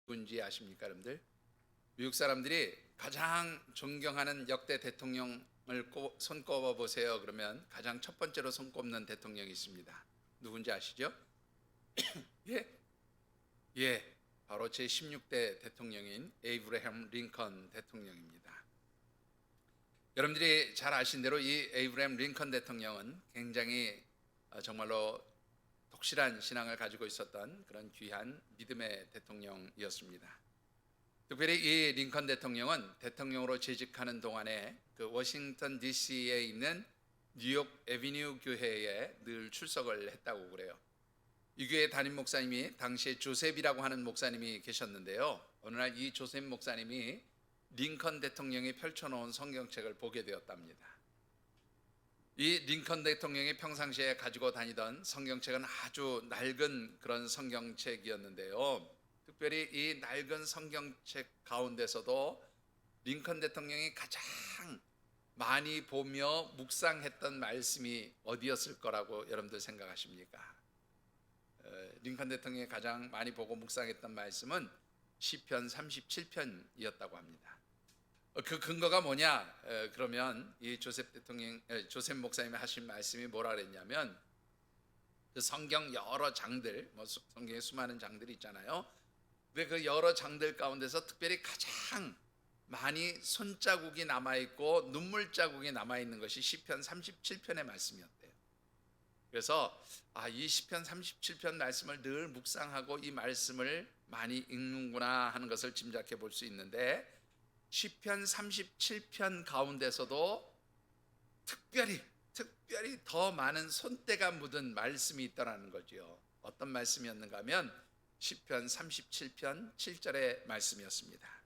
누군지 아십니까, 여러분들? 미국 사람들이 가장 존경하는 역대 대통령을 손꼽아 보세요. 그러면 가장 첫 번째로 손꼽는 대통령이 있습니다. 누군지 아시죠? 예, 예, 바로 제 16대 대통령인 에이브래햄 링컨 대통령입니다. 여러분들이 잘 아신 대로 이 에이브래햄 링컨 대통령은 굉장히 정말로 독실한 신앙을 가지고 있었던 그런 귀한 믿음의 대통령이었습니다. 특별히 이 링컨 대통령은 대통령으로 재직하는 동안에 그 워싱턴 DC에 있는 뉴욕 에비뉴 교회에 늘 출석을 했다고 그래요. 이 교회 담임 목사님이 당시에 조셉이라고 하는 목사님이 계셨는데요. 어느 날 이 조셉 목사님이 링컨 대통령이 펼쳐놓은 성경책을 보게 되었답니다. 이 링컨 대통령이 평상시에 가지고 다니던 성경책은 아주 낡은 그런 성경책이었는데요. 특별히 이 낡은 성경책 가운데서도 링컨 대통령이 가장 많이 보며 묵상했던 말씀이 어디였을 거라고 여러분들 생각하십니까? 링컨 대통령이 가장 많이 보고 묵상했던 말씀은 시편 37편이었다고 합니다. 그 근거가 뭐냐? 그러면 이 조셉 목사님이 하신 말씀이 뭐라 그랬냐면, 그 성경 여러 장들, 성경에 수많은 장들이 있잖아요. 근데 그 여러 장들 가운데서 특별히 가장 많이 손자국이 남아 있고 눈물 자국이 남아 있는 것이 시편 37편의 말씀이었대요. 그래서 이 시편 37편 말씀을 늘 묵상하고 이 말씀을 많이 읽는구나 하는 것을 짐작해 볼 수 있는데, 시편 37편 가운데서도 특별히 더 많은 손때가 묻은 말씀이 있더라는 거죠. 어떤 말씀이었는가 하면 시편 37편 7절의 말씀이었습니다.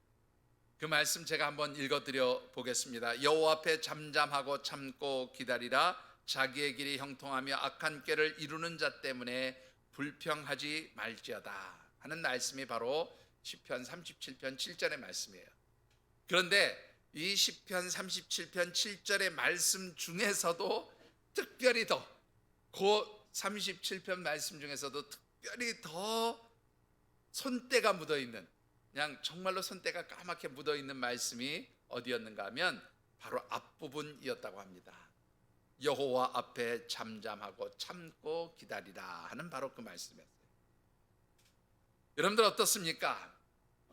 그 말씀 제가 한번 읽어드려 보겠습니다. 여호와 앞에 잠잠하고 참고 기다리라. 자기의 길이 형통하며 악한 꾀를 이루는 자 때문에 불평하지 말지어다 하는 말씀이 바로 시편 37편 7절의 말씀이에요. 그런데 이 시편 37편 7절의 말씀 중에서도 특별히 그 37편 말씀 중에서도 특별히 더 손때가 묻어있는, 그냥 정말로 손때가 까맣게 묻어있는 말씀이 어디였는가 하면 바로 앞부분이었다고 합니다. 여호와 앞에 잠잠하고 참고 기다리라 하는 바로 그 말씀이었어요. 여러분들 어떻습니까?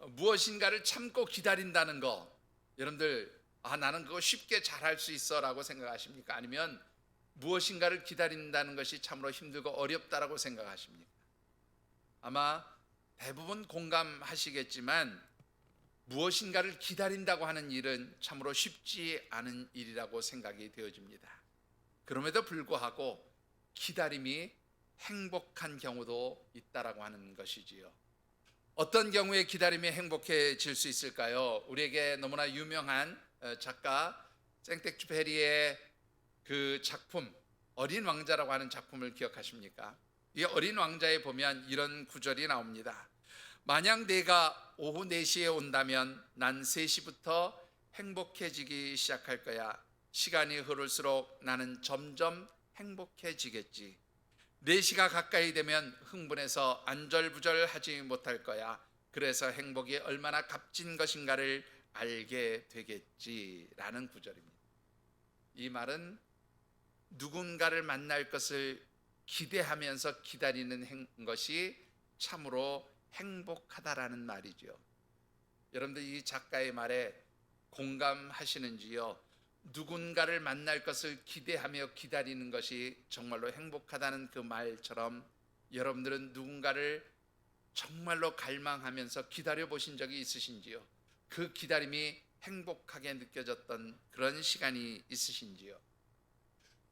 무엇인가를 참고 기다린다는 거, 여러분들 나는 그거 쉽게 잘할 수 있어 라고 생각하십니까? 아니면 무엇인가를 기다린다는 것이 참으로 힘들고 어렵다라고 생각하십니까? 아마 대부분 공감하시겠지만 무엇인가를 기다린다고 하는 일은 참으로 쉽지 않은 일이라고 생각이 되어집니다. 그럼에도 불구하고 기다림이 행복한 경우도 있다라고 하는 것이지요. 어떤 경우에 기다림이 행복해질 수 있을까요? 우리에게 너무나 유명한 작가 생텍쥐페리의 그 작품 어린 왕자라고 하는 작품을 기억하십니까? 이 어린 왕자에 보면 이런 구절이 나옵니다. 만약 내가 오후 4시에 온다면 난 3시부터 행복해지기 시작할 거야. 시간이 흐를수록 나는 점점 행복해지겠지. 4시가 가까이 되면 흥분해서 안절부절하지 못할 거야. 그래서 행복이 얼마나 값진 것인가를 알게 되겠지라는 구절입니다. 이 말은 누군가를 만날 것을 기대하면서 기다리는 것이 참으로 행복하다라는 말이죠. 여러분들 이 작가의 말에 공감하시는지요? 누군가를 만날 것을 기대하며 기다리는 것이 정말로 행복하다는 그 말처럼 여러분들은 누군가를 정말로 갈망하면서 기다려 보신 적이 있으신지요? 그 기다림이 행복하게 느껴졌던 그런 시간이 있으신지요?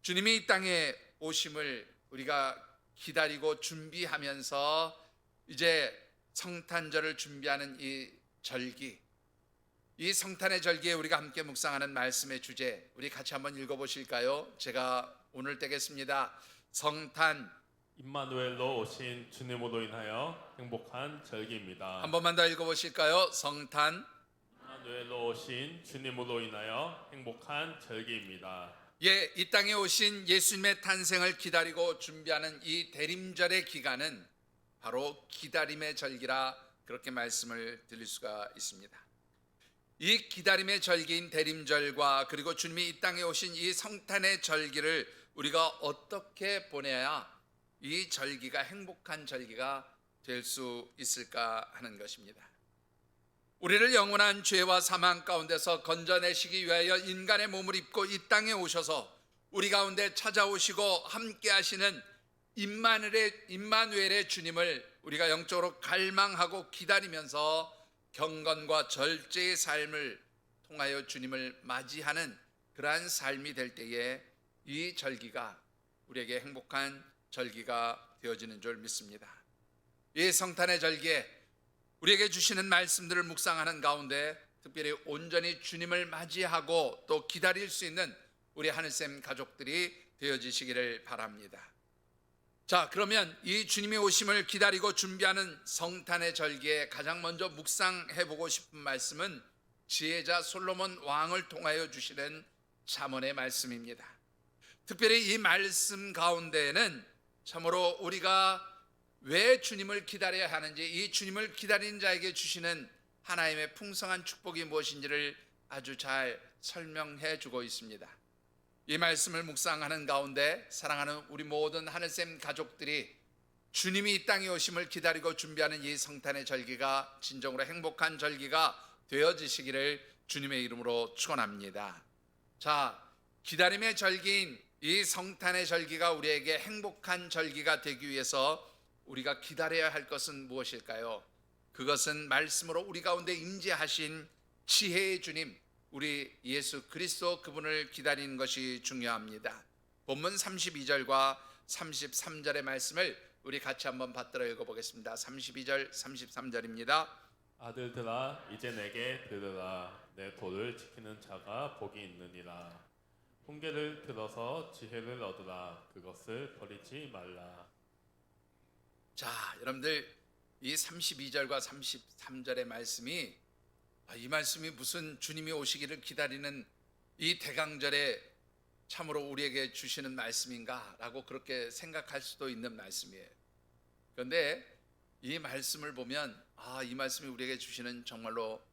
주님이 이 땅에 오심을 우리가 기다리고 준비하면서 이제 성탄절을 준비하는 이 절기, 이 성탄의 절기에 우리가 함께 묵상하는 말씀의 주제, 우리 같이 한번 읽어보실까요? 제가 오늘 떼겠습니다. 성탄, 임마누엘로 오신 주님으로 인하여 행복한 절기입니다. 한 번만 더 읽어보실까요? 성탄, 임마누엘로 오신 주님으로 인하여 행복한 절기입니다. 예, 이 땅에 오신 예수님의 탄생을 기다리고 준비하는 이 대림절의 기간은 바로 기다림의 절기라 그렇게 말씀을 드릴 수가 있습니다. 이 기다림의 절기인 대림절과 그리고 주님이 이 땅에 오신 이 성탄의 절기를 우리가 어떻게 보내야 이 절기가 행복한 절기가 될 수 있을까 하는 것입니다. 우리를 영원한 죄와 사망 가운데서 건져내시기 위하여 인간의 몸을 입고 이 땅에 오셔서 우리 가운데 찾아오시고 함께 하시는 임마누엘의 주님을 우리가 영적으로 갈망하고 기다리면서 경건과 절제의 삶을 통하여 주님을 맞이하는 그러한 삶이 될 때에 이 절기가 우리에게 행복한 절기가 되어지는 줄 믿습니다. 이 성탄의 절기에 우리에게 주시는 말씀들을 묵상하는 가운데 특별히 온전히 주님을 맞이하고 또 기다릴 수 있는 우리 하늘샘 가족들이 되어지시기를 바랍니다. 자, 그러면 이 주님의 오심을 기다리고 준비하는 성탄의 절기에 가장 먼저 묵상해보고 싶은 말씀은 지혜자 솔로몬 왕을 통하여 주시는 잠언의 말씀입니다. 특별히 이 말씀 가운데에는 참으로 우리가 왜 주님을 기다려야 하는지, 이 주님을 기다리는 자에게 주시는 하나님의 풍성한 축복이 무엇인지를 아주 잘 설명해 주고 있습니다. 이 말씀을 묵상하는 가운데 사랑하는 우리 모든 하늘샘 가족들이 주님이 이 땅에 오심을 기다리고 준비하는 이 성탄의 절기가 진정으로 행복한 절기가 되어지시기를 주님의 이름으로 축원합니다. 자, 기다림의 절기인 이 성탄의 절기가 우리에게 행복한 절기가 되기 위해서 우리가 기다려야 할 것은 무엇일까요? 그것은 말씀으로 우리 가운데 임재하신 지혜의 주님, 우리 예수 그리스도 그분을 기다리는 것이 중요합니다. 본문 32절과 33절의 말씀을 우리 같이 한번 받들어 읽어보겠습니다. 32절 33절입니다. 아들들아 이제 내게 들으라. 내 도를 지키는 자가 복이 있느니라. 훈계를 들어서 지혜를 얻으라. 그것을 버리지 말라. 자, 여러분들 이 32절과 33절의 말씀이 이 말씀이 무슨 주님이 오시기를 기다리는 이 대강절에 참으로 우리에게 주시는 말씀인가 라고 그렇게 생각할 수도 있는 말씀이에요. 그런데 이 말씀을 보면 이 말씀이 우리에게 주시는 정말로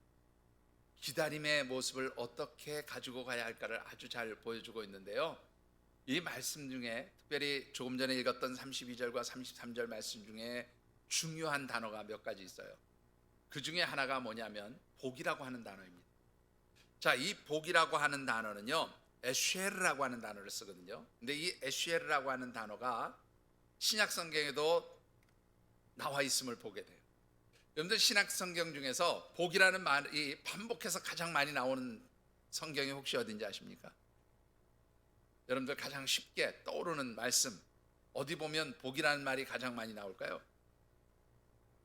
기다림의 모습을 어떻게 가지고 가야 할까를 아주 잘 보여주고 있는데요. 이 말씀 중에 특별히 조금 전에 읽었던 32절과 33절 말씀 중에 중요한 단어가 몇 가지 있어요. 그 중에 하나가 뭐냐면 복이라고 하는 단어입니다. 자, 이 복이라고 하는 단어는요, 에쉐르라고 하는 단어를 쓰거든요. 근데 이 에쉐르라고 하는 단어가 신약 성경에도 나와 있음을 보게 돼요. 여러분들 신약 성경 중에서 복이라는 말이 반복해서 가장 많이 나오는 성경이 혹시 어딘지 아십니까? 여러분들 가장 쉽게 떠오르는 말씀 어디 보면 복이라는 말이 가장 많이 나올까요?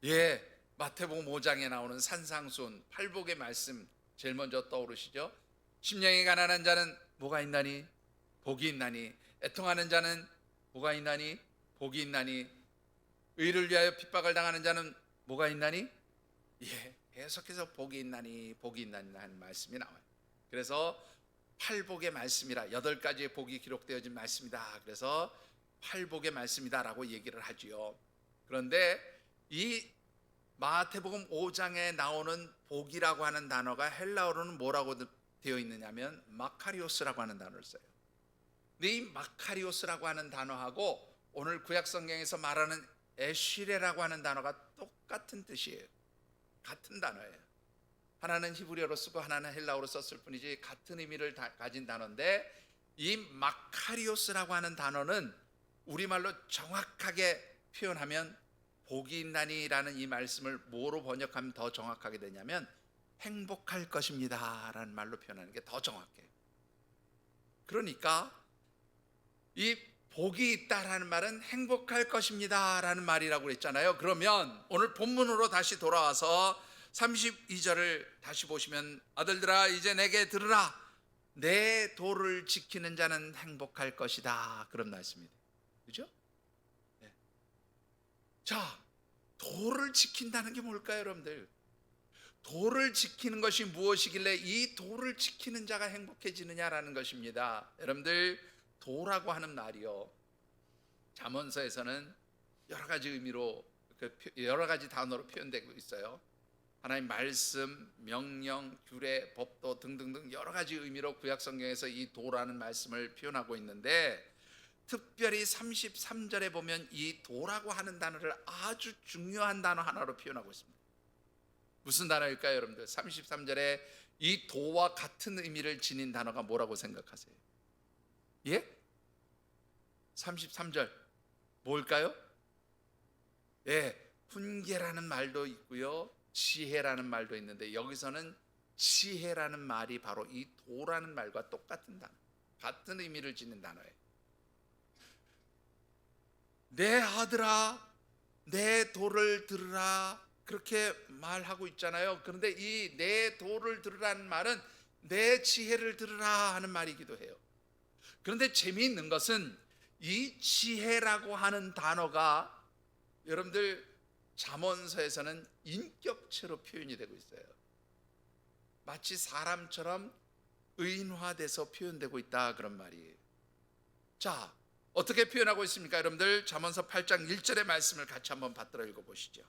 예, 마태복음 5장에 나오는 산상수훈 팔복의 말씀 제일 먼저 떠오르시죠? 심령이 가난한 자는 뭐가 있나니? 복이 있나니. 애통하는 자는 뭐가 있나니? 복이 있나니. 의를 위하여 핍박을 당하는 자는 뭐가 있나니? 예, 계속해서 복이 있나니 복이 있나니 하는 말씀이 나와요. 그래서 팔복의 말씀이라 8가지의 복이 기록되어진 말씀이다. 그래서 팔복의 말씀이다라고 얘기를 하지요. 그런데 이 마태복음 5장에 나오는 복이라고 하는 단어가 헬라어로는 뭐라고 되어 있느냐면 마카리오스라고 하는 단어를 써요. 근데 이 마카리오스라고 하는 단어하고 오늘 구약 성경에서 말하는 에쉬레라고 하는 단어가 똑같은 뜻이에요. 같은 단어예요. 하나는 히브리어로 쓰고 하나는 헬라어로 썼을 뿐이지 같은 의미를 가진 단어인데, 이 마카리오스라고 하는 단어는 우리말로 정확하게 표현하면 복이 있나니라는 이 말씀을 뭐로 번역하면 더 정확하게 되냐면 행복할 것입니다 라는 말로 표현하는 게 더 정확해요. 그러니까 이 복이 있다라는 말은 행복할 것입니다 라는 말이라고 그랬잖아요. 그러면 오늘 본문으로 다시 돌아와서 32절을 다시 보시면 아들들아 이제 내게 들으라. 내 도를 지키는 자는 행복할 것이다. 그런 말씀입니다. 그죠? 네. 자, 도를 지킨다는 게 뭘까요, 여러분들? 도를 지키는 것이 무엇이길래 이 도를 지키는 자가 행복해지느냐라는 것입니다. 여러분들, 도라고 하는 말이요, 잠언서에서는 여러 가지 의미로 여러 가지 단어로 표현되고 있어요. 하나님 말씀, 명령, 규례, 법도 등등등 여러 가지 의미로 구약 성경에서 이 도라는 말씀을 표현하고 있는데, 특별히 33절에 보면 이 도라고 하는 단어를 아주 중요한 단어 하나로 표현하고 있습니다. 무슨 단어일까요, 여러분들? 33절에 이 도와 같은 의미를 지닌 단어가 뭐라고 생각하세요? 예? 33절 뭘까요? 예, 훈계라는 말도 있고요, 지혜라는 말도 있는데, 여기서는 지혜라는 말이 바로 이 도라는 말과 똑같은 단어, 같은 의미를 지닌 단어예요. 내 아들아, 내 도를 들으라, 그렇게 말하고 있잖아요. 그런데 이 내 도를 들으라는 말은 내 지혜를 들으라 하는 말이기도 해요. 그런데 재미있는 것은 이 지혜라고 하는 단어가 여러분들 잠언서에서는 인격체로 표현이 되고 있어요. 마치 사람처럼 의인화돼서 표현되고 있다, 그런 말이에요. 자, 어떻게 표현하고 있습니까? 여러분들 잠언서 8장 1절의 말씀을 같이 한번 받들어 읽어보시죠.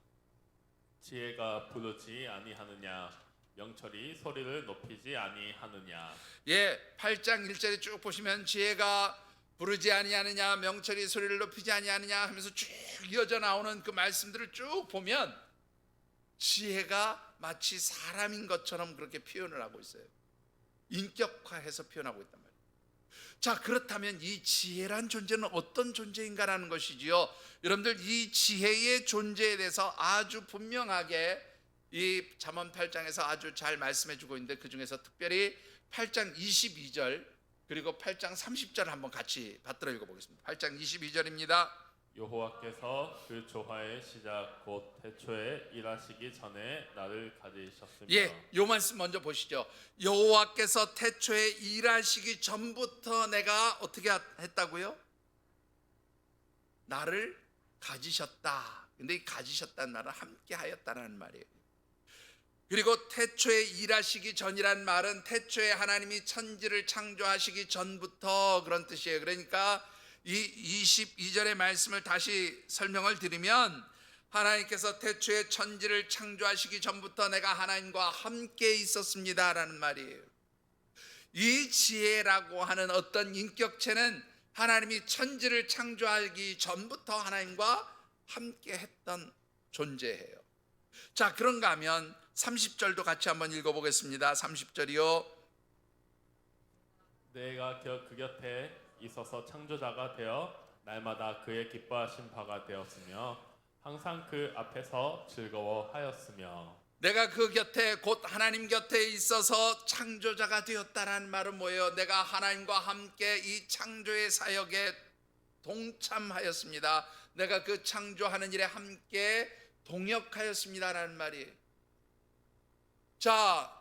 지혜가 부르지 아니하느냐, 명철이 소리를 높이지 아니하느냐. 예, 8장 1절에 쭉 보시면 지혜가 부르지 아니하느냐, 명철이 소리를 높이지 아니하느냐 하면서 쭉 이어져 나오는 그 말씀들을 쭉 보면 지혜가 마치 사람인 것처럼 그렇게 표현을 하고 있어요. 인격화해서 표현하고 있단 말이에요. 자, 그렇다면 이 지혜란 존재는 어떤 존재인가라는 것이지요. 여러분들, 이 지혜의 존재에 대해서 아주 분명하게 이 잠언 8장에서 아주 잘 말씀해 주고 있는데, 그 중에서 특별히 8장 22절 그리고 8장 30절을 한번 같이 받들어 읽어보겠습니다. 8장 22절입니다. 여호와께서 그 조화의 시작 곧 태초에 일하시기 전에 나를 가지셨으며. 예, 요 말씀 먼저 보시죠. 여호와께서 태초에 일하시기 전부터 내가 어떻게 했다고요? 나를 가지셨다. 근데 이 가지셨다는 말은 함께 하였다는 말이에요. 그리고 태초에 일하시기 전이란 말은 태초에 하나님이 천지를 창조하시기 전부터 그런 뜻이에요. 그러니까 이 22절의 말씀을 다시 설명을 드리면, 하나님께서 태초에 천지를 창조하시기 전부터 내가 하나님과 함께 있었습니다라는 말이에요. 이 지혜라고 하는 어떤 인격체는 하나님이 천지를 창조하기 전부터 하나님과 함께 했던 존재예요. 자, 그런가 하면 30절도 같이 한번 읽어보겠습니다. 30절이요. 내가 그 곁에 있어서 창조자가 되어 날마다 그의 기뻐하신 바가 되었으며 항상 그 앞에서 즐거워하였으며. 내가 그 곁에, 곧 하나님 곁에 있어서 창조자가 되었다는 말은 뭐예요? 내가 하나님과 함께 이 창조의 사역에 동참하였습니다. 내가 그 창조하는 일에 함께 동역하였습니다라는 말이에요. 자,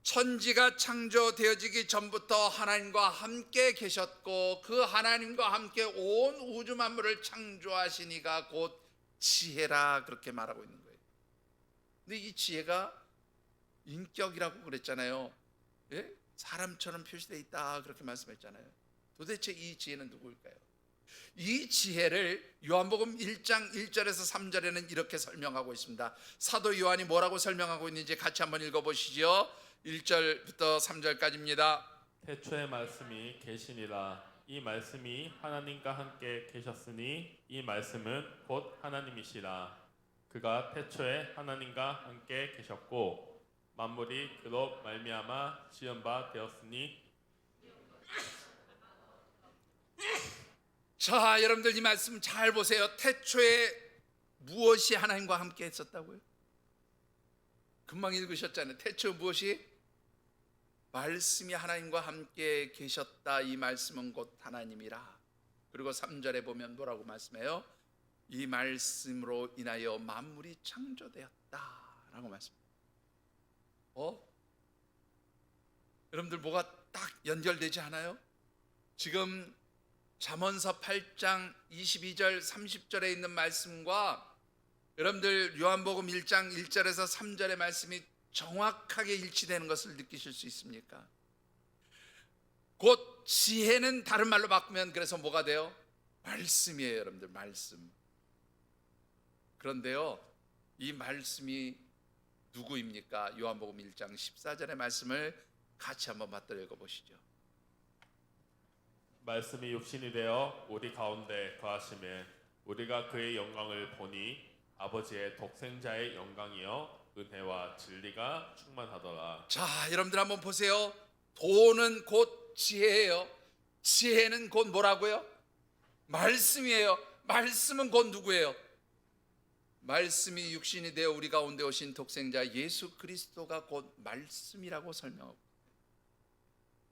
천지가 창조되어지기 전부터 하나님과 함께 계셨고, 그 하나님과 함께 온 우주 만물을 창조하신 이가 곧 지혜라, 그렇게 말하고 있는 거예요. 근데 이 지혜가 인격이라고 그랬잖아요. 예? 사람처럼 표시되어 있다, 그렇게 말씀했잖아요. 도대체 이 지혜는 누구일까요? 이 지혜를 요한복음 1장 1절에서 3절에는 이렇게 설명하고 있습니다. 사도 요한이 뭐라고 설명하고 있는지 같이 한번 읽어보시죠. 1절부터 3절까지입니다. 태초의 말씀이 계시니라. 이 말씀이 하나님과 함께 계셨으니 이 말씀은 곧 하나님이시라. 그가 태초에 하나님과 함께 계셨고 만물이 그로 말미암아 지은 바 되었으니. 자, 여러분들 이 말씀 잘 보세요. 태초에 무엇이 하나님과 함께 했었다고요? 금방 읽으셨잖아요. 태초 무엇이? 말씀이 하나님과 함께 계셨다. 이 말씀은 곧 하나님이라. 그리고 3절에 보면 뭐라고 말씀해요? 이 말씀으로 인하여 만물이 창조되었다라고 말씀해요. 여러분들 뭐가 딱 연결되지 않아요? 지금 잠언서 8장 22절 30절에 있는 말씀과 여러분들 요한복음 1장 1절에서 3절의 말씀이 정확하게 일치되는 것을 느끼실 수 있습니까? 곧 지혜는 다른 말로 바꾸면 그래서 뭐가 돼요? 말씀이에요, 여러분들. 말씀. 그런데요, 이 말씀이 누구입니까? 요한복음 1장 14절의 말씀을 같이 한번 맞들어 읽어보시죠. 말씀이 육신이 되어 우리 가운데 거하심에 우리가 그의 영광을 보니 아버지의 독생자의 영광이요 은혜와 진리가 충만하더라. 자, 여러분들 한번 보세요. 도는 곧 지혜예요. 지혜는 곧 뭐라고요? 말씀이에요. 말씀은 곧 누구예요? 말씀이 육신이 되어 우리 가운데 오신 독생자 예수 그리스도가 곧 말씀이라고 설명하고,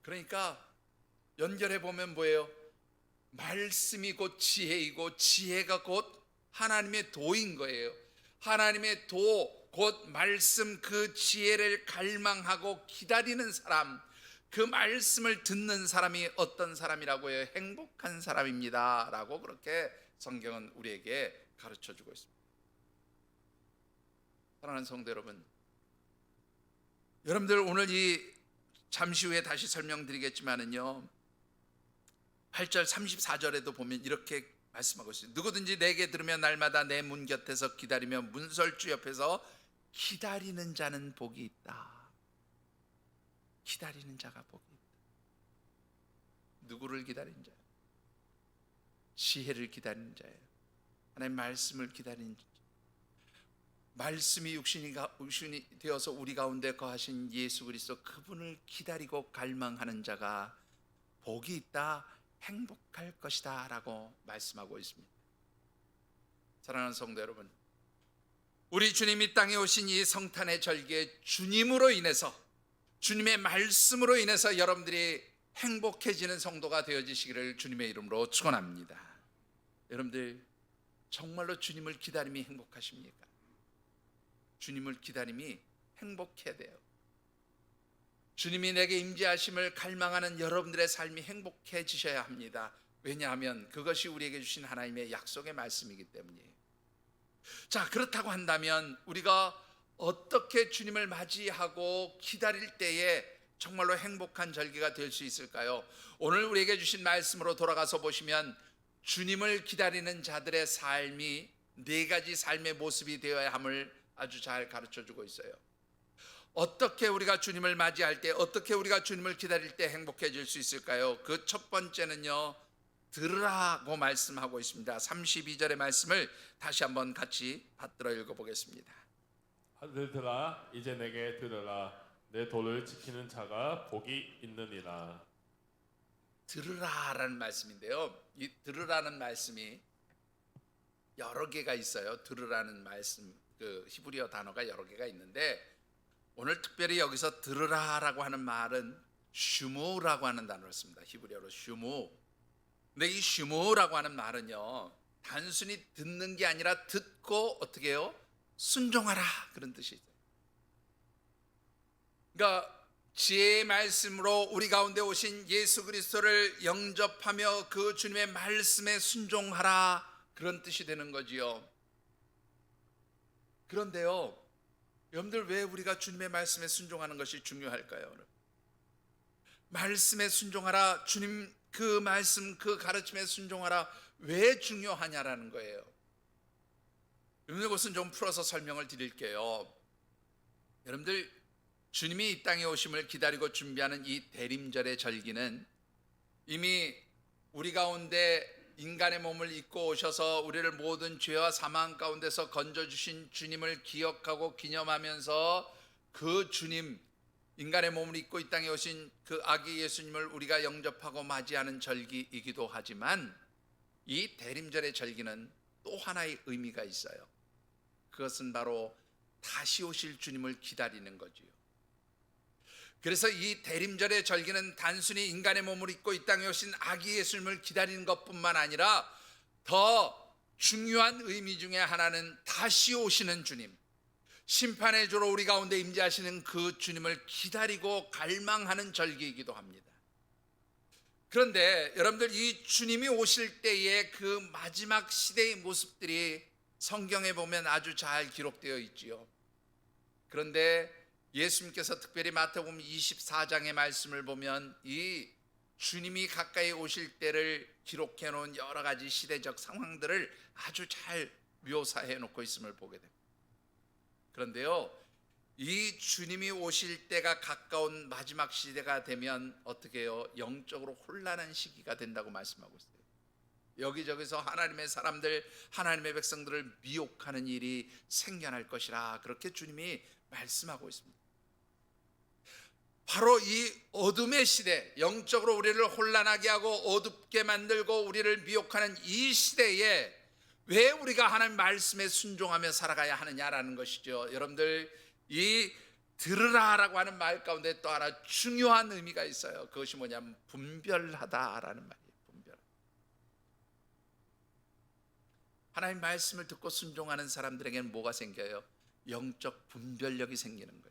그러니까 연결해 보면 뭐예요? 말씀이 곧 지혜이고 지혜가 곧 하나님의 도인 거예요. 하나님의 도, 곧 말씀, 그 지혜를 갈망하고 기다리는 사람, 그 말씀을 듣는 사람이 어떤 사람이라고 해요? 행복한 사람입니다 라고 그렇게 성경은 우리에게 가르쳐 주고 있습니다. 사랑하는 성도 여러분, 여러분들 오늘 이 잠시 후에 다시 설명드리겠지만은요, 8절 34절에도 보면 이렇게 말씀하고 있어요. 누구든지 내게 들으면 날마다 내 문 곁에서 기다리며 문설주 옆에서 기다리는 자는 복이 있다. 기다리는 자가 복이 있다. 누구를 기다리는 자예요? 지혜를 기다리는 자예요. 하나님의 말씀을 기다리는 자. 말씀이 육신이 되어서 우리 가운데 거하신 예수 그리스도, 그분을 기다리고 갈망하는 자가 복이 있다, 행복할 것이다 라고 말씀하고 있습니다. 사랑하는 성도 여러분, 우리 주님이 땅에 오신 이 성탄의 절기에 주님으로 인해서, 주님의 말씀으로 인해서 여러분들이 행복해지는 성도가 되어지시기를 주님의 이름으로 축원합니다. 여러분들 정말로 주님을 기다림이 행복하십니까? 주님을 기다림이 행복해야 돼요. 주님이 내게 임재하심을 갈망하는 여러분들의 삶이 행복해지셔야 합니다. 왜냐하면 그것이 우리에게 주신 하나님의 약속의 말씀이기 때문이에요. 자, 그렇다고 한다면 우리가 어떻게 주님을 맞이하고 기다릴 때에 정말로 행복한 절기가 될 수 있을까요? 오늘 우리에게 주신 말씀으로 돌아가서 보시면 주님을 기다리는 자들의 삶이 네 가지 삶의 모습이 되어야 함을 아주 잘 가르쳐 주고 있어요. 어떻게 우리가 주님을 맞이할 때, 어떻게 우리가 주님을 기다릴 때 행복해질 수 있을까요? 그 첫 번째는요, 들으라고 말씀하고 있습니다. 32절의 말씀을 다시 한번 같이 받들어 읽어보겠습니다. 아들들아 이제 내게 들으라. 내 도를 지키는 자가 복이 있느니라. 들으라라는 말씀인데요, 이 들으라는 말씀이 여러 개가 있어요. 들으라는 말씀, 그 히브리어 단어가 여러 개가 있는데, 오늘 특별히 여기서 들으라라고 하는 말은 슈무라고 하는 단어를 씁니다. 히브리어로 슈무. 근데 이 슈무라고 하는 말은요, 단순히 듣는 게 아니라 듣고 어떻게 해요? 순종하라, 그런 뜻이 있어요. 그러니까 지혜의 말씀으로 우리 가운데 오신 예수 그리스도를 영접하며 그 주님의 말씀에 순종하라, 그런 뜻이 되는 거지요. 그런데요, 여러분들 왜 우리가 주님의 말씀에 순종하는 것이 중요할까요? 말씀에 순종하라, 주님 그 말씀, 그 가르침에 순종하라, 왜 중요하냐라는 거예요. 여러분들 그것은 좀 풀어서 설명을 드릴게요. 여러분들 주님이 이 땅에 오심을 기다리고 준비하는 이 대림절의 절기는 이미 우리 가운데 인간의 몸을 입고 오셔서 우리를 모든 죄와 사망 가운데서 건져주신 주님을 기억하고 기념하면서 그 주님, 인간의 몸을 입고 이 땅에 오신 그 아기 예수님을 우리가 영접하고 맞이하는 절기이기도 하지만, 이 대림절의 절기는 또 하나의 의미가 있어요. 그것은 바로 다시 오실 주님을 기다리는 거지요. 그래서 이 대림절의 절기는 단순히 인간의 몸을 입고 이 땅에 오신 아기 예수님을 기다리는 것뿐만 아니라 더 중요한 의미 중에 하나는 다시 오시는 주님, 심판의 주로 우리 가운데 임재하시는 그 주님을 기다리고 갈망하는 절기이기도 합니다. 그런데 여러분들 이 주님이 오실 때의 그 마지막 시대의 모습들이 성경에 보면 아주 잘 기록되어 있지요. 그런데 예수님께서 특별히 마태복음 24장의 말씀을 보면 이 주님이 가까이 오실 때를 기록해 놓은 여러 가지 시대적 상황들을 아주 잘 묘사해 놓고 있음을 보게 됩니다. 그런데요, 이 주님이 오실 때가 가까운 마지막 시대가 되면 어떻게 해요? 영적으로 혼란한 시기가 된다고 말씀하고 있어요. 여기저기서 하나님의 사람들, 하나님의 백성들을 미혹하는 일이 생겨날 것이라 그렇게 주님이 말씀하고 있습니다. 바로 이 어둠의 시대, 영적으로 우리를 혼란하게 하고 어둡게 만들고 우리를 미혹하는 이 시대에 왜 우리가 하나님 말씀에 순종하며 살아가야 하느냐라는 것이죠. 여러분들, 이 들으라라고 하는 말 가운데 또 하나 중요한 의미가 있어요. 그것이 뭐냐면 분별하다라는 말이에요. 분별. 하나님 말씀을 듣고 순종하는 사람들에게는 뭐가 생겨요? 영적 분별력이 생기는 거예요.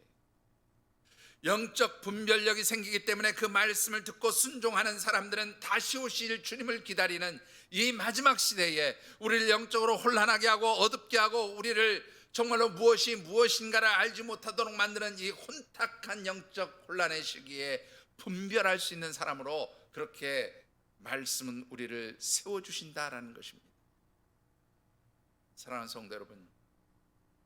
영적 분별력이 생기기 때문에 그 말씀을 듣고 순종하는 사람들은 다시 오실 주님을 기다리는 이 마지막 시대에 우리를 영적으로 혼란하게 하고 어둡게 하고 우리를 정말로 무엇이 무엇인가를 알지 못하도록 만드는 이 혼탁한 영적 혼란의 시기에 분별할 수 있는 사람으로 그렇게 말씀은 우리를 세워주신다라는 것입니다. 사랑하는 성도 여러분,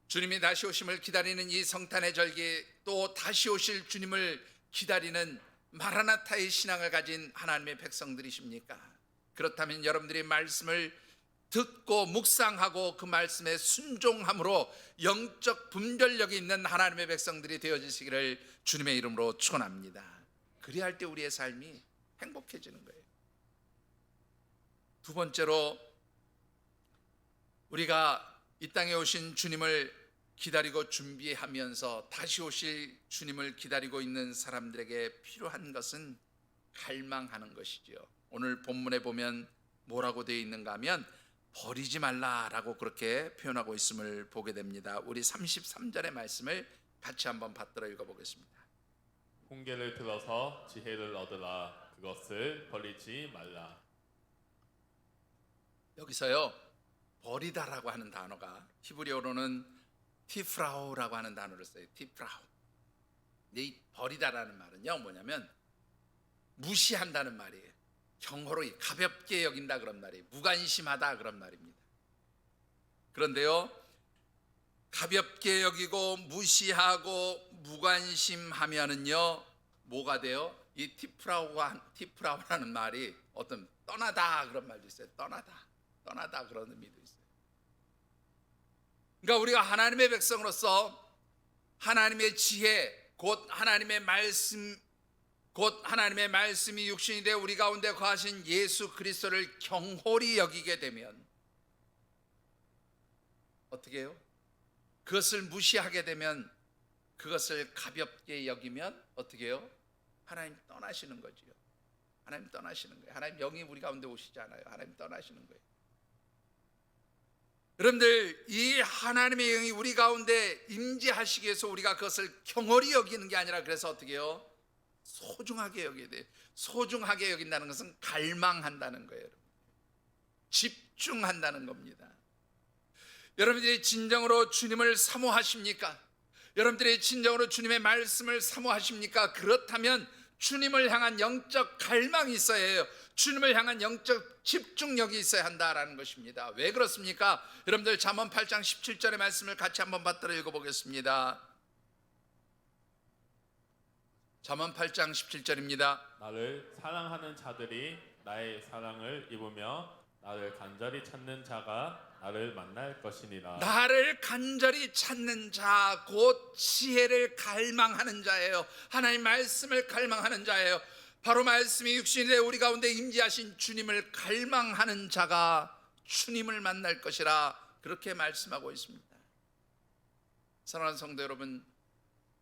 주님이 다시 오심을 기다리는 이 성탄의 절기, 또 다시 오실 주님을 기다리는 마라나타의 신앙을 가진 하나님의 백성들이십니까? 그렇다면 여러분들이 말씀을 듣고 묵상하고 그 말씀에 순종함으로 영적 분별력이 있는 하나님의 백성들이 되어지시기를 주님의 이름으로 축원합니다. 그리할 때 우리의 삶이 행복해지는 거예요. 두 번째로, 우리가 이 땅에 오신 주님을 기다리고 준비하면서 다시 오실 주님을 기다리고 있는 사람들에게 필요한 것은 갈망하는 것이죠. 오늘 본문에 보면 뭐라고 되어 있는가 하면 버리지 말라라고 그렇게 표현하고 있음을 보게 됩니다. 우리 33절의 말씀을 같이 한번 받들어 읽어보겠습니다. 훈계를 들어서 지혜를 얻으라. 그것을 버리지 말라. 여기서요, 버리다라고 하는 단어가 히브리어로는 티프라우라고 하는 단어를 써요. 티프라우. 이 버리다라는 말은요, 뭐냐면 무시한다는 말이에요. 경호로 가볍게 여긴다 그런 말이에요. 무관심하다 그런 말입니다. 그런데요, 가볍게 여기고 무시하고 무관심하면은요 뭐가 돼요? 이 티프라우라는 말이 어떤 떠나다 그런 말도 있어요. 떠나다 그런 의미도 있어요. 그러니까 우리가 하나님의 백성으로서 하나님의 지혜, 곧 하나님의 말씀이 육신이 되어 우리 가운데 거하신 예수 그리스도를 경홀히 여기게 되면 어떻게 해요? 그것을 무시하게 되면, 그것을 가볍게 여기면 어떻게 해요? 하나님 떠나시는 거지요. 하나님 떠나시는 거예요. 하나님 영이 우리 가운데 오시지 않아요. 하나님 떠나시는 거예요. 여러분들, 이 하나님의 영이 우리 가운데 임재하시기 위해서 우리가 그것을 경홀히 여기는 게 아니라, 그래서 어떻게 해요? 소중하게 여겨야 돼요. 소중하게 여긴다는 것은 갈망한다는 거예요. 집중한다는 겁니다. 여러분들이 진정으로 주님을 사모하십니까? 여러분들이 진정으로 주님의 말씀을 사모하십니까? 그렇다면 주님을 향한 영적 갈망이 있어야 해요. 주님을 향한 영적 집중력이 있어야 한다라는 것입니다. 왜 그렇습니까? 여러분들 잠언 8장 17절의 말씀을 같이 한번 받들어 읽어보겠습니다. 잠언 8장 17절입니다. 나를 사랑하는 자들이 나의 사랑을 입으며 나를 간절히 찾는 자가 나를 만날 것이니라. 나를 간절히 찾는 자, 곧 지혜를 갈망하는 자예요. 하나님 말씀을 갈망하는 자예요. 바로 말씀이 육신이 되어 우리 가운데 임재하신 주님을 갈망하는 자가 주님을 만날 것이라 그렇게 말씀하고 있습니다. 사랑하는 성도 여러분,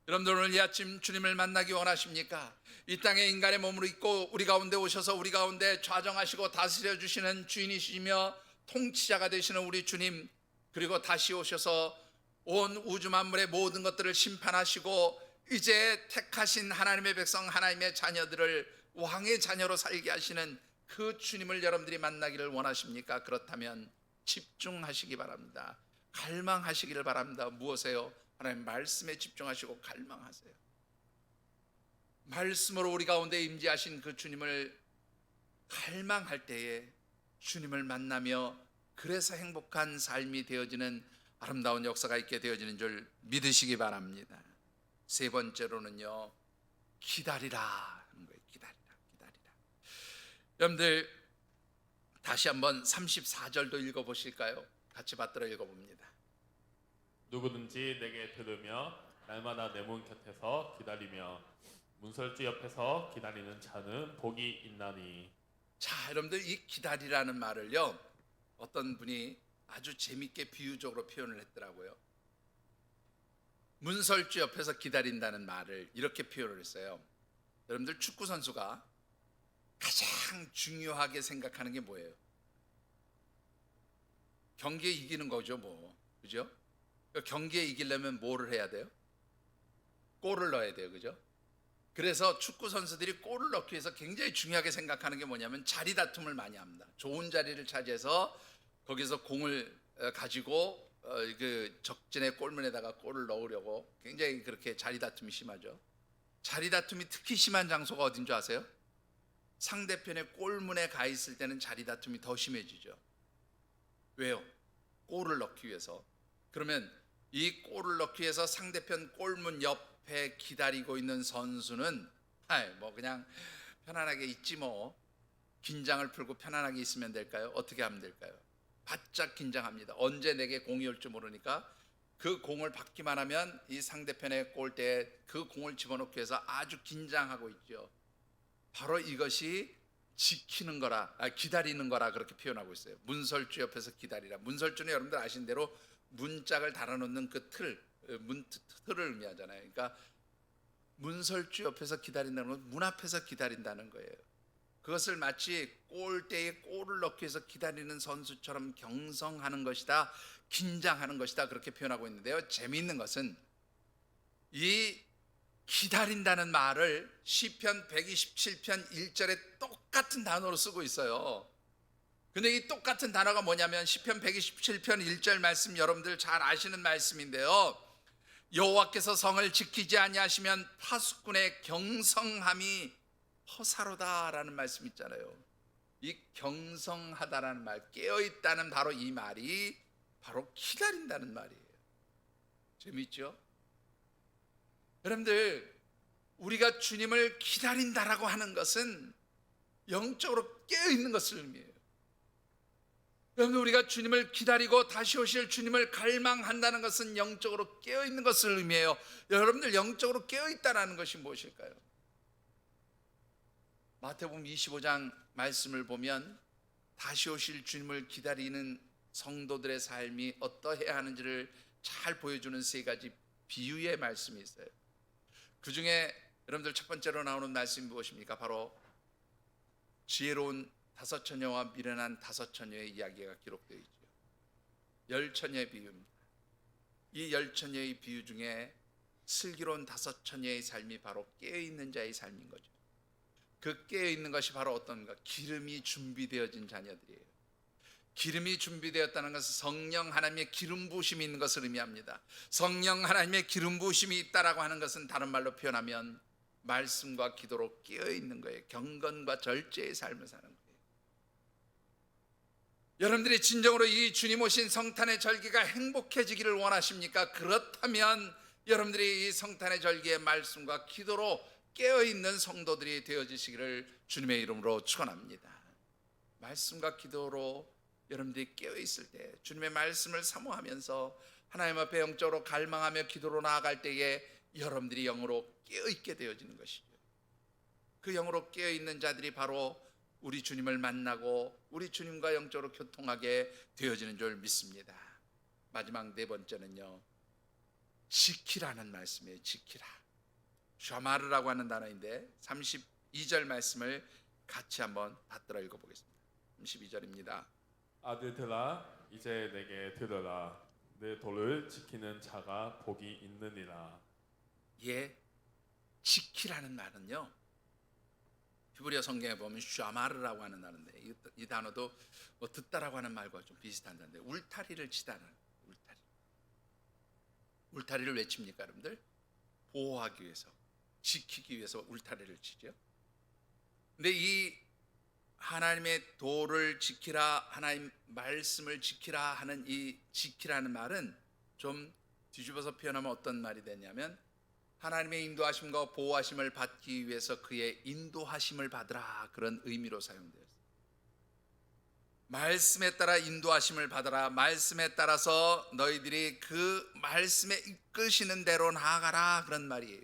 여러분들 오늘 이 아침 주님을 만나기 원하십니까? 이 땅에 인간의 몸으로 있고 우리 가운데 오셔서 우리 가운데 좌정하시고 다스려 주시는 주인이시며 통치자가 되시는 우리 주님, 그리고 다시 오셔서 온 우주 만물의 모든 것들을 심판하시고 이제 택하신 하나님의 백성, 하나님의 자녀들을 왕의 자녀로 살게 하시는 그 주님을 여러분들이 만나기를 원하십니까? 그렇다면 집중하시기 바랍니다. 갈망하시기를 바랍니다. 무엇에요? 하나님 말씀에 집중하시고 갈망하세요. 말씀으로 우리 가운데 임재하신 그 주님을 갈망할 때에 주님을 만나며 그래서 행복한 삶이 되어지는 아름다운 역사가 있게 되어지는 줄 믿으시기 바랍니다. 세 번째로는요, 기다리라 하는 거예요. 기다리라. 여러분들 다시 한번 34절도 읽어보실까요? 같이 받들어 읽어봅니다. 누구든지 내게 들으며 날마다 내 문 곁에서 기다리며 문설주 옆에서 기다리는 자는 복이 있나니. 자, 여러분들 이 기다리라는 말을요, 어떤 분이 아주 재밌게 비유적으로 표현을 했더라고요. 문설주 옆에서 기다린다는 말을 이렇게 표현을 했어요. 여러분들 축구 선수가 가장 중요하게 생각하는 게 뭐예요? 경기에 이기는 거죠, 뭐. 그죠? 경기에 이기려면 뭐를 해야 돼요? 골을 넣어야 돼요. 그죠? 그래서 축구 선수들이 골을 넣기 위해서 굉장히 중요하게 생각하는 게 뭐냐면 자리 다툼을 많이 합니다. 좋은 자리를 차지해서 거기서 공을 가지고 그 적진의 골문에다가 골을 넣으려고 굉장히 그렇게 자리 다툼이 심하죠. 자리 다툼이 특히 심한 장소가 어딘 줄 아세요? 상대편의 골문에 가 있을 때는 자리 다툼이 더 심해지죠. 왜요? 골을 넣기 위해서. 그러면 이 골을 넣기 위해서 상대편 골문 옆에 기다리고 있는 선수는 뭐 그냥 편안하게 있지 뭐, 긴장을 풀고 편안하게 있으면 될까요? 어떻게 하면 될까요? 바짝 긴장합니다. 언제 내게 공이 올 줄 모르니까 그 공을 받기만 하면 이 상대편의 골대에 그 공을 집어넣기 위해서 아주 긴장하고 있죠. 바로 이것이 지키는 거라, 기다리는 거라 그렇게 표현하고 있어요. 문설주 옆에서 기다리라. 문설주는 여러분들 아시는 대로 문짝을 달아놓는 그 틀을 의미하잖아요. 그러니까 문설주 옆에서 기다린다는 건 문 앞에서 기다린다는 거예요. 그것을 마치 골대에 골을 넣기 위해서 기다리는 선수처럼 경성하는 것이다, 긴장하는 것이다, 그렇게 표현하고 있는데요. 재미있는 것은 이 기다린다는 말을 시편 127편 1절에 똑같은 단어로 쓰고 있어요. 근데 이 똑같은 단어가 뭐냐면 시편 127편 1절 말씀, 여러분들 잘 아시는 말씀인데요. 여호와께서 성을 지키지 아니하시면 파수꾼의 경성함이 허사로다라는 말씀 있잖아요. 이 경성하다라는 말, 깨어있다는 바로 이 말이 바로 기다린다는 말이에요. 재밌죠? 여러분들, 우리가 주님을 기다린다라고 하는 것은 영적으로 깨어있는 것을 의미해요. 여러분, 우리가 주님을 기다리고 다시 오실 주님을 갈망한다는 것은 영적으로 깨어있는 것을 의미해요. 여러분들, 영적으로 깨어있다라는 것이 무엇일까요? 마태복음 25장 말씀을 보면 다시 오실 주님을 기다리는 성도들의 삶이 어떠해야 하는지를 잘 보여주는 세 가지 비유의 말씀이 있어요. 그 중에 여러분들 첫 번째로 나오는 말씀이 무엇입니까? 바로 지혜로운 다섯 처녀와 미련한 다섯 처녀의 이야기가 기록되어 있죠. 열 처녀의 비유입니다. 이 열 처녀의 비유 중에 슬기로운 다섯 처녀의 삶이 바로 깨어있는 자의 삶인 거죠. 그 깨어있는 것이 바로 어떤가? 기름이 준비되어진 자녀들이에요. 기름이 준비되었다는 것은 성령 하나님의 기름 부으심이 있는 것을 의미합니다. 성령 하나님의 기름 부으심이 있다라고 하는 것은 다른 말로 표현하면 말씀과 기도로 깨어있는 거예요. 경건과 절제의 삶을 사는 거예요. 여러분들이 진정으로 이 주님 오신 성탄의 절기가 행복해지기를 원하십니까? 그렇다면 여러분들이 이 성탄의 절기의 말씀과 기도로 깨어있는 성도들이 되어지시기를 주님의 이름으로 축원합니다. 말씀과 기도로 여러분들이 깨어있을 때, 주님의 말씀을 사모하면서 하나님 앞에 영적으로 갈망하며 기도로 나아갈 때에 여러분들이 영으로 깨어있게 되어지는 것이죠. 그 영으로 깨어있는 자들이 바로 우리 주님을 만나고 우리 주님과 영적으로 교통하게 되어지는 줄 믿습니다. 마지막 네 번째는요, 지키라는 말씀이에요. 지키라. 샤마르라고 하는 단어인데 32절 말씀을 같이 한번 받들어 읽어보겠습니다. 32절입니다. 아들들아 이제 내게 들으라. 내 도를 지키는 자가 복이 있느니라. 예, 지키라는 말은요, 히브리어 성경에 보면 샤마르라고 하는 단어인데 이 단어도 뭐 듣다라고 하는 말과 좀 비슷한 단어인데 울타리를 치다는, 울타리를 왜 칩니까 여러분들? 보호하기 위해서, 지키기 위해서 울타리를 치죠. 근데 이 하나님의 도를 지키라, 하나님 말씀을 지키라 하는 이 지키라는 말은 좀 뒤집어서 표현하면 어떤 말이 되냐면 하나님의 인도하심과 보호하심을 받기 위해서 그의 인도하심을 받으라, 그런 의미로 사용되었습니다. 말씀에 따라 인도하심을 받아라. 말씀에 따라서 너희들이 그 말씀에 이끄시는 대로 나아가라, 그런 말이에요.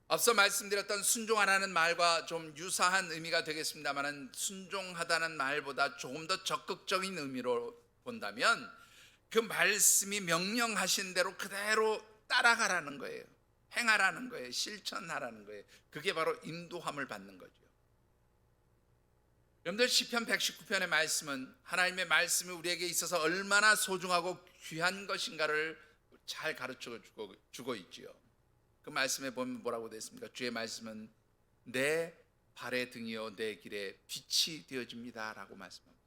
앞서 말씀드렸던 순종하라는 말과 좀 유사한 의미가 되겠습니다만 순종하다는 말보다 조금 더 적극적인 의미로 본다면 그 말씀이 명령하신 대로 그대로 따라가라는 거예요. 행하라는 거예요. 실천하라는 거예요. 그게 바로 인도함을 받는 거죠. 여러분들 시편 119편의 말씀은 하나님의 말씀이 우리에게 있어서 얼마나 소중하고 귀한 것인가를 잘 가르쳐 주고 있지요. 그 말씀에 보면 뭐라고 되어 있습니까? 주의 말씀은 내 발의 등이요 내 길에 빛이 되어집니다 라고 말씀합니다.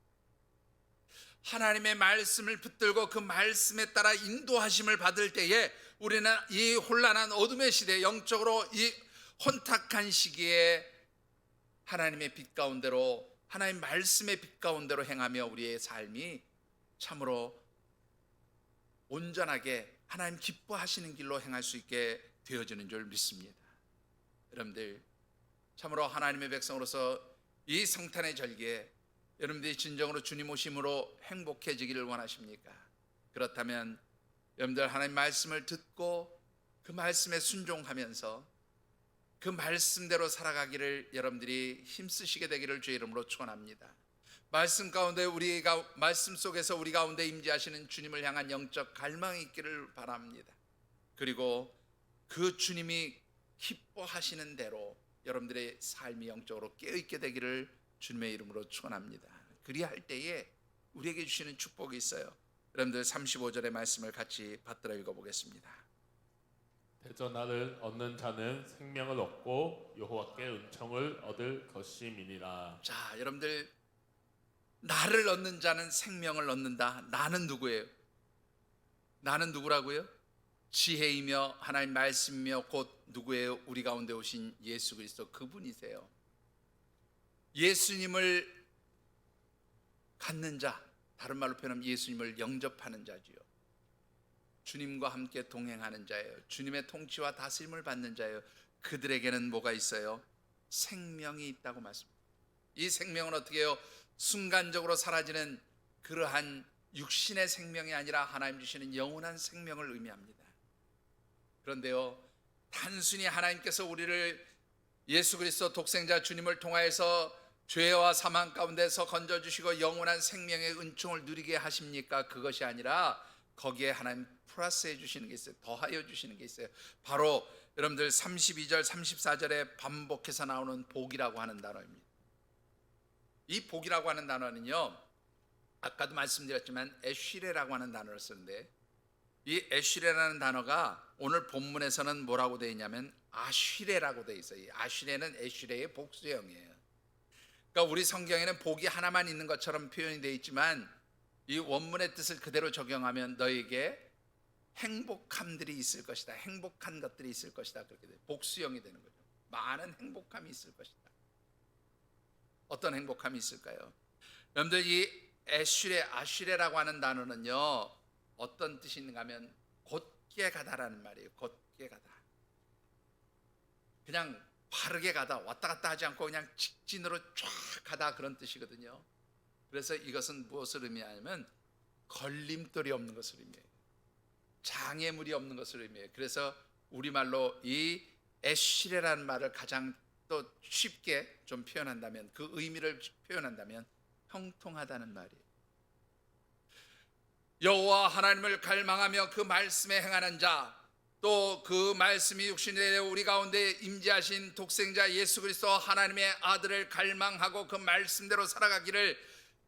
하나님의 말씀을 붙들고 그 말씀에 따라 인도하심을 받을 때에 우리는 이 혼란한 어둠의 시대, 영적으로 이 혼탁한 시기에 하나님의 빛 가운데로, 하나님 말씀의 빛 가운데로 행하며 우리의 삶이 참으로 온전하게 하나님 기뻐하시는 길로 행할 수 있게 되어지는 줄 믿습니다. 여러분들 참으로 하나님의 백성으로서 이 성탄의 절기에 여러분들이 진정으로 주님 오심으로 행복해지기를 원하십니까? 그렇다면 여러분들 하나님 말씀을 듣고 그 말씀에 순종하면서 그 말씀대로 살아가기를 여러분들이 힘쓰시게 되기를 주의 이름으로 축원합니다. 말씀 가운데 말씀 속에서 우리 가운데 임재하시는 주님을 향한 영적 갈망이 있기를 바랍니다. 그리고 그 주님이 기뻐하시는 대로 여러분들의 삶이 영적으로 깨어있게 되기를 주님의 이름으로 축원합니다. 그리할 때에 우리에게 주시는 축복이 있어요. 여러분들 35절의 말씀을 같이 받들어 읽어보겠습니다. 대저 나를 얻는 자는 생명을 얻고 여호와께 은총을 얻을 것임이니라. 자, 여러분들 나를 얻는 자는 생명을 얻는다. 나는 누구예요? 나는 누구라고요? 지혜이며 하나님 말씀이며 곧 누구예요? 우리 가운데 오신 예수 그리스도, 그분이세요. 예수님을 갖는 자, 다른 말로 표현하면 예수님을 영접하는 자지요. 주님과 함께 동행하는 자예요. 주님의 통치와 다스림을 받는 자예요. 그들에게는 뭐가 있어요? 생명이 있다고 말씀합니다. 이 생명은 어떻게 해요? 순간적으로 사라지는 그러한 육신의 생명이 아니라 하나님 주시는 영원한 생명을 의미합니다. 그런데요, 단순히 하나님께서 우리를 예수 그리스도 독생자 주님을 통하여서 죄와 사망 가운데서 건져주시고 영원한 생명의 은총을 누리게 하십니까? 그것이 아니라 거기에 하나님 플러스해 주시는 게 있어요. 더하여 주시는 게 있어요. 바로 여러분들 32절 34절에 반복해서 나오는 복이라고 하는 단어입니다. 이 복이라고 하는 단어는요, 아까도 말씀드렸지만 에쉬레라고 하는 단어를 쓰는데, 이 에쉬레라는 단어가 오늘 본문에서는 뭐라고 되어 있냐면 아쉬레라고 되어 있어요. 이 아쉬레는 에쉬레의 복수형이에요. 그러니까 우리 성경에는 복이 하나만 있는 것처럼 표현이 되어 있지만 이 원문의 뜻을 그대로 적용하면 너에게 행복함들이 있을 것이다, 행복한 것들이 있을 것이다, 그렇게 돼요. 복수형이 되는 거죠. 많은 행복함이 있을 것이다. 어떤 행복함이 있을까요? 여러분들 이 아쉬레라고 하는 단어는요, 어떤 뜻이 있는가 하면 곧게 가다라는 말이에요. 곧게 가다, 그냥 바르게 가다, 왔다 갔다 하지 않고 그냥 직진으로 쫙 가다, 그런 뜻이거든요. 그래서 이것은 무엇을 의미하냐면 걸림돌이 없는 것을 의미해요. 장애물이 없는 것을 의미해요. 그래서 우리말로 이 에쉬레라는 말을 가장 또 쉽게 좀 표현한다면, 그 의미를 표현한다면 형통하다는 말이에요. 여호와 하나님을 갈망하며 그 말씀에 행하는 자, 또 그 말씀이 육신이 되어 우리 가운데 임재하신 독생자 예수 그리스도 하나님의 아들을 갈망하고 그 말씀대로 살아가기를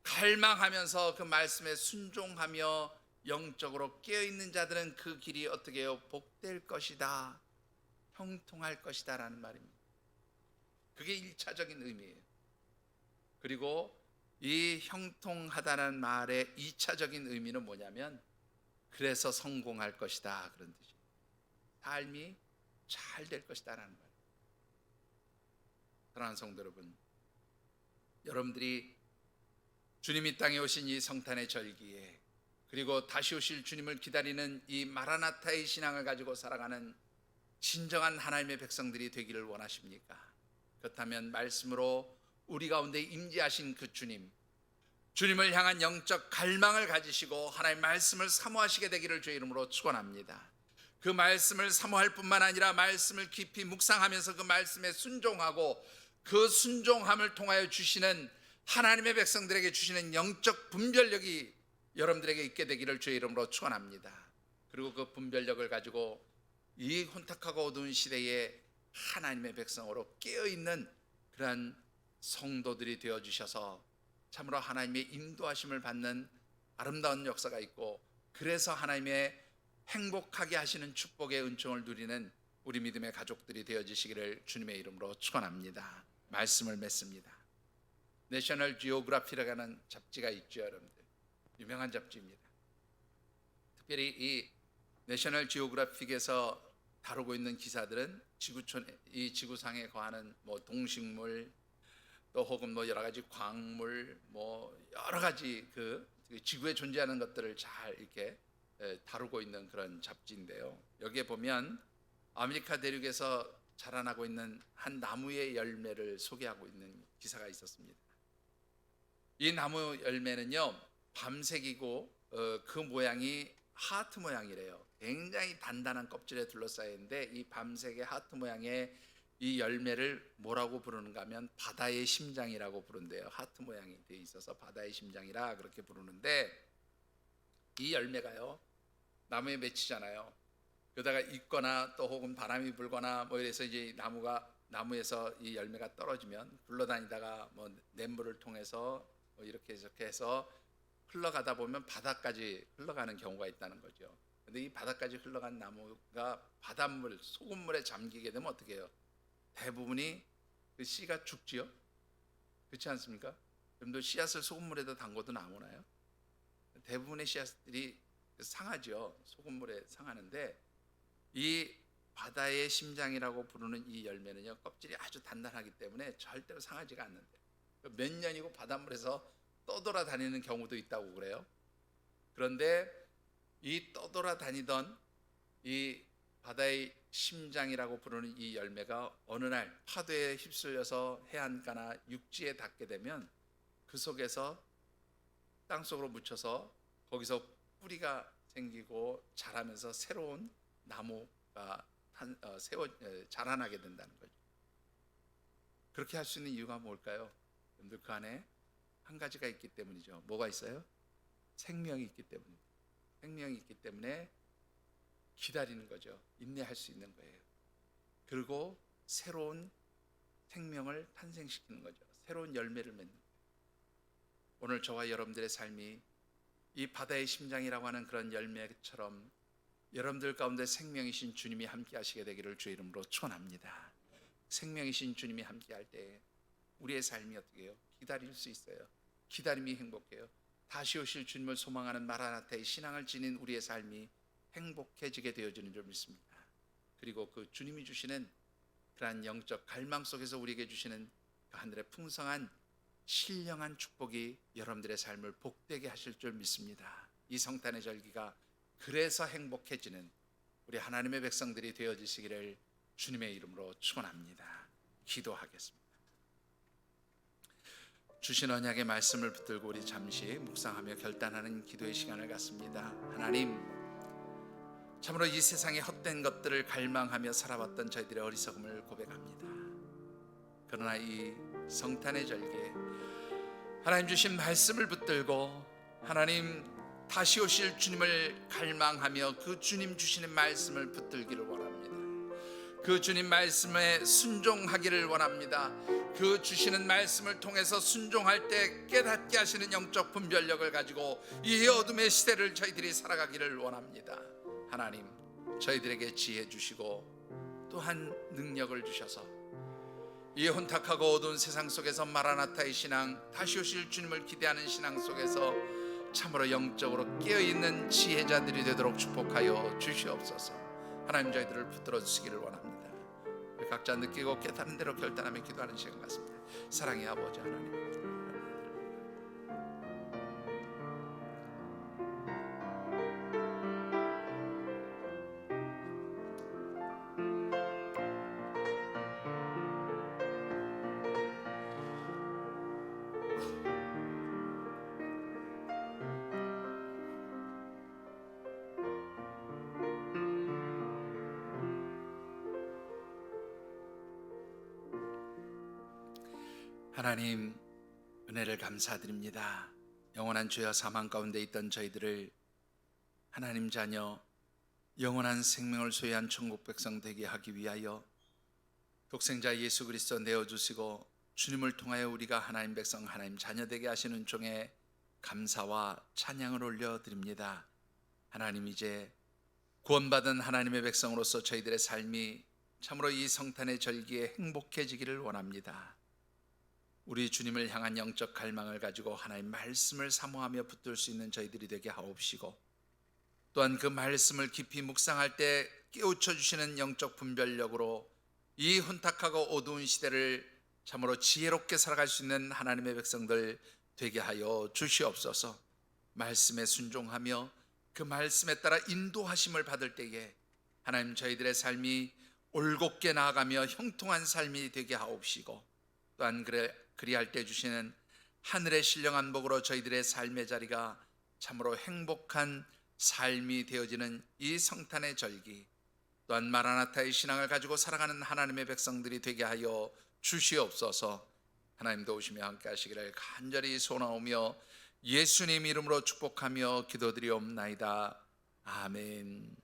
갈망하면서 그 말씀에 순종하며 영적으로 깨어있는 자들은 그 길이 어떻게 해요? 복될 것이다, 형통할 것이다 라는 말입니다. 그게 1차적인 의미예요. 그리고 이 형통하다는 말의 2차적인 의미는 뭐냐면 그래서 성공할 것이다, 그런 뜻이에요. 삶이 잘 될 것이다 라는 말이에요. 사랑하는 성도 여러분, 여러분들이 주님이 땅에 오신 이 성탄의 절기에, 그리고 다시 오실 주님을 기다리는 이 마라나타의 신앙을 가지고 살아가는 진정한 하나님의 백성들이 되기를 원하십니까? 그렇다면 말씀으로 우리 가운데 임재하신 그 주님을 향한 영적 갈망을 가지시고 하나님의 말씀을 사모하시게 되기를 주의 이름으로 축원합니다. 그 말씀을 사모할 뿐만 아니라 말씀을 깊이 묵상하면서 그 말씀에 순종하고 그 순종함을 통하여 주시는 하나님의 백성들에게 주시는 영적 분별력이 여러분들에게 있게 되기를 주의 이름으로 축원합니다. 그리고 그 분별력을 가지고 이 혼탁하고 어두운 시대에 하나님의 백성으로 깨어있는 그러한 성도들이 되어주셔서 참으로 하나님의 인도하심을 받는 아름다운 역사가 있고, 그래서 하나님의 행복하게 하시는 축복의 은총을 누리는 우리 믿음의 가족들이 되어주시기를 주님의 이름으로 축원합니다. 말씀을 맺습니다. 내셔널 지오그래피라고 하는 잡지가 있죠, 여러분들. 유명한 잡지입니다. 특별히 이 내셔널 지오그래픽에서 다루고 있는 기사들은 이 지구상에 거하는 동식물, 또 혹은 여러 가지 광물, 여러 가지 그 지구에 존재하는 것들을 잘 이렇게 다루고 있는 그런 잡지인데요. 여기에 보면 아메리카 대륙에서 자라나고 있는 한 나무의 열매를 소개하고 있는 기사가 있었습니다. 이 나무 열매는요, 밤색이고 그 모양이 하트 모양이래요. 굉장히 단단한 껍질에 둘러싸여 있는데 이 밤색의 하트 모양의 이 열매를 뭐라고 부르는가 하면 바다의 심장이라고 부른대요. 하트 모양이 되어 있어서 바다의 심장이라 그렇게 부르는데, 이 열매가요 나무에 맺히잖아요. 그러다가 익거나 또 혹은 바람이 불거나 이래서 이제 나무에서 이 열매가 떨어지면 굴러다니다가 냇물을 통해서 이렇게 해서 흘러가다 보면 바다까지 흘러가는 경우가 있다는 거죠. 근데 이 바다까지 흘러간 나무가 바닷물, 소금물에 잠기게 되면 어떻게 해요? 대부분이 그 씨가 죽지요? 그렇지 않습니까? 여러분들 씨앗을 소금물에다 담궈도 나무나요? 대부분의 씨앗들이 상하죠. 소금물에 상하는데 이 바다의 심장이라고 부르는 이 열매는요, 껍질이 아주 단단하기 때문에 절대로 상하지가 않는데 몇 년이고 바닷물에서 떠돌아다니는 경우도 있다고 그래요. 그런데 이 떠돌아다니던 이 바다의 심장이라고 부르는 이 열매가 어느 날 파도에 휩쓸려서 해안가나 육지에 닿게 되면 그 속에서 땅속으로 묻혀서 거기서 뿌리가 생기고 자라면서 새로운 나무가 자라나게 된다는 거죠. 그렇게 할 수 있는 이유가 뭘까요? 여러분들, 그 안에 한 가지가 있기 때문이죠. 뭐가 있어요? 생명이 있기 때문입니다. 생명이 있기 때문에 기다리는 거죠. 인내할 수 있는 거예요. 그리고 새로운 생명을 탄생시키는 거죠. 새로운 열매를 맺는 거예요. 오늘 저와 여러분들의 삶이 이 바다의 심장이라고 하는 그런 열매처럼 여러분들 가운데 생명이신 주님이 함께 하시게 되기를 주의 이름으로 축원합니다. 생명이신 주님이 함께 할 때 우리의 삶이 어떻게 해요? 기다릴 수 있어요. 기다림이 행복해요. 다시 오실 주님을 소망하는 마라나타의 신앙을 지닌 우리의 삶이 행복해지게 되어지는 줄 믿습니다. 그리고 그 주님이 주시는 그러한 영적 갈망 속에서 우리에게 주시는 그 하늘의 풍성한 신령한 축복이 여러분들의 삶을 복되게 하실 줄 믿습니다. 이 성탄의 절기가 그래서 행복해지는 우리 하나님의 백성들이 되어지시기를 주님의 이름으로 축원합니다. 기도하겠습니다. 주신 언약의 말씀을 붙들고 우리 잠시 묵상하며 결단하는 기도의 시간을 갖습니다. 하나님, 참으로 이 세상의 헛된 것들을 갈망하며 살아왔던 저희들의 어리석음을 고백합니다. 그러나 이 성탄의 절기에 하나님 주신 말씀을 붙들고 하나님 다시 오실 주님을 갈망하며 그 주님 주시는 말씀을 붙들기를 원합니다. 그 주님 말씀에 순종하기를 원합니다. 그 주시는 말씀을 통해서 순종할 때 깨닫게 하시는 영적 분별력을 가지고 이 어둠의 시대를 저희들이 살아가기를 원합니다. 하나님, 저희들에게 지혜 주시고 또한 능력을 주셔서 이 혼탁하고 어두운 세상 속에서 마라나타의 신앙, 다시 오실 주님을 기대하는 신앙 속에서 참으로 영적으로 깨어있는 지혜자들이 되도록 축복하여 주시옵소서. 하나님, 저희들을 붙들어 주시기를 원합니다. 각자 느끼고 깨닫는 대로 결단하며 기도하는 시간 같습니다. 사랑의 아버지 하나님, 하나님, 은혜를 감사드립니다. 영원한 죄와 사망 가운데 있던 저희들을 하나님 자녀, 영원한 생명을 소유한 천국 백성 되게 하기 위하여 독생자 예수 그리스도 내어주시고 주님을 통하여 우리가 하나님 백성, 하나님 자녀 되게 하시는 종에 감사와 찬양을 올려드립니다. 하나님, 이제 구원받은 하나님의 백성으로서 저희들의 삶이 참으로 이 성탄의 절기에 행복해지기를 원합니다. 우리 주님을 향한 영적 갈망을 가지고 하나님 말씀을 사모하며 붙들 수 있는 저희들이 되게 하옵시고, 또한 그 말씀을 깊이 묵상할 때 깨우쳐 주시는 영적 분별력으로 이 혼탁하고 어두운 시대를 참으로 지혜롭게 살아갈 수 있는 하나님의 백성들 되게 하여 주시옵소서. 말씀에 순종하며 그 말씀에 따라 인도하심을 받을 때에 하나님, 저희들의 삶이 올곧게 나아가며 형통한 삶이 되게 하옵시고, 또한 그리할 때 주시는 하늘의 신령한 복으로 저희들의 삶의 자리가 참으로 행복한 삶이 되어지는 이 성탄의 절기, 또한 마라나타의 신앙을 가지고 살아가는 하나님의 백성들이 되게 하여 주시옵소서. 하나님 도우시며 함께 하시기를 간절히 소원하오며 예수님 이름으로 축복하며 기도드리옵나이다. 아멘.